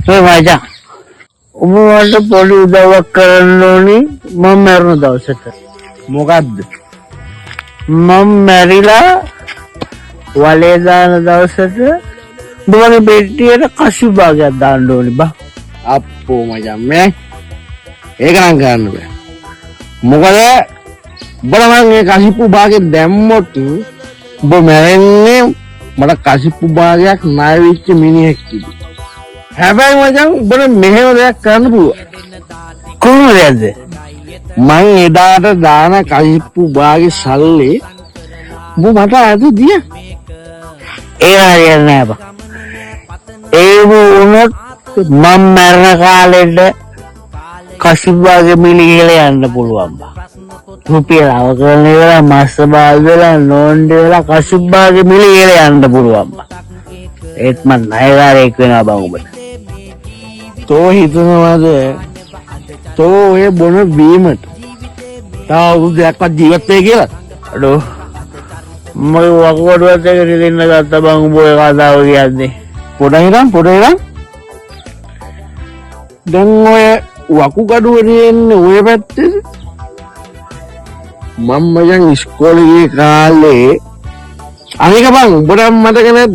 ඒ මචං ඔබ මට පොඩි උදව්වක් කරන්න ඕනි මම මැරුණ දවසට. මොකද්ද? මම මැරිලා වලේ දාන දවසට දුවගේ පෙට්ටියට කසි භාගයක් දාන්න ඕනි බා. අප්පෝ මචං මේ ඒක නම් කරන්න බෑ. මොකද උඹලා මං මේ කසිප්පු භාගෙ දැම්මොත් උඹ මැරෙන්නේ මට කසිප්පු භාගයක් ණය වෙච්ච මිනිහෙක් කිව්වා. හැබැයි මචං උඹට මෙහෙම දෙයක් කරන්න පුළුවන්. කොහොමද? මං එදාට දාන කසිප්පු භාගෙ සල්ලි උඹ මට අද දිය. ඒ හරියන්නේ නෑ බා. ඒ වුණොත් මම මැරෙන කාලෙට කසි භාගෙ මිලිහෙල යන්න පුළුවන් බා. රුපියල් අවකරණ වෙලා මාස භාග වෙලා නෝන්ඩ වෙලා කසි භාගෙ මිලිහෙල යන්න පුළුවන් බා. ඒත් මම ණයකාරයෙක් වෙනවා බං ඔබට. තෝ හිතනවාද තෝ ඔය බොන බීමට තව අවුරුද්දක්වත් ජීවත් වෙයි කියලා? අඩෝ මගේ වකුගඩුවත් එක දෙන්න ගත්ත බං ඔබ ඔය කතාව කියන්නේ. පොඩ දැන් ඔය වකුගඩුව තියෙන්නේ ඔය පැත්තේ. මම මචං ඉස්කෝලේ ගිය කාලේ අනික බං උඹට මතක නැද්ද?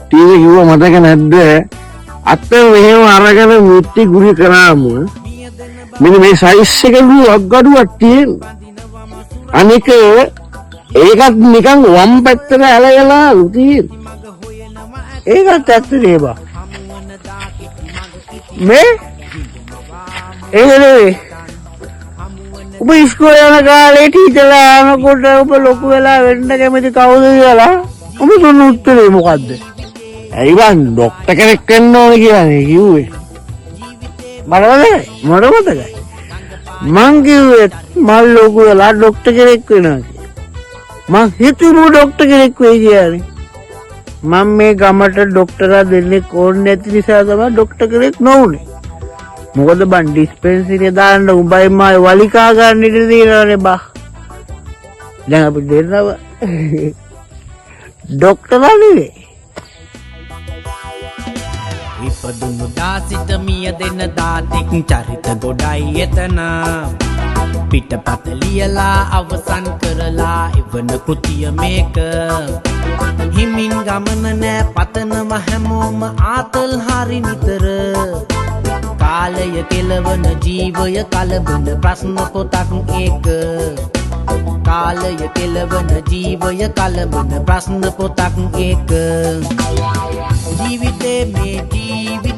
ටීවී කිව්ව මතක නැද්ද? අත්තේ මෙහෙම අරගෙන මුට්ටි ගුලි කරාම මෙන්න මේ සයිස් එකේ වකුගඩුවක් තියෙන. අනික ඒකත් නිකන් වම් පැත්තට ඇලයලා තියෙන. ඒකත් ඇත්තනේ බා. මේ ඒකනේ ඔබ ඉස්කෝලේ යන කාලේ ටීචර්ලා අහනකොට ඔබ ලොකු වෙලා වෙන්න කැමති කවුද කියලා ඔබ දුන්න උත්තරේ මොකද්ද? ඇයි බං ડોක්ටර් කෙනෙක් වෙන්න ඕනේ කියන්නේ කිව්වේ. මට මතකයි. මං කිව්වේ මල් ලොකු වෙලා ડોක්ටර් කෙනෙක් වෙනවා කියලා. මං හිතුවේ ડોක්ටර් කෙනෙක් වෙයි කියන්නේ. මම මේ ගමට ડોක්ටරා දෙන්නෙක් ඕනේ නැති නිසා තමයි ડોක්ටර් කෙනෙක් නොවුනේ. මොකද බං ඩිස්පෙන්සරිය දාන්න උඹයි මායි වලිකා ගන්න ඉඩ තියෙනවනේ බා. දැන් අපි දෙන්නව ડોක්ටරා නෙවෙයි. ඉපදුණු දාසිට මිය දෙන දාතෙක් චරිත ගොඩයි එතන. පිටපත ලියලා අවසන් කරලා ඉවන කෘතිය මේක. හිමින් ගමන නෑ පතනව හැමෝම ආතල් හරි නිතර. කාලය කෙලවන ජීවය කලබන ප්‍රශ්න පොතක් ඒක. කාලය කෙලවන ජීවය කලබන ප්‍රශ්න පොතක් ඒක. ජීවිතේ මේ ජීවිතේ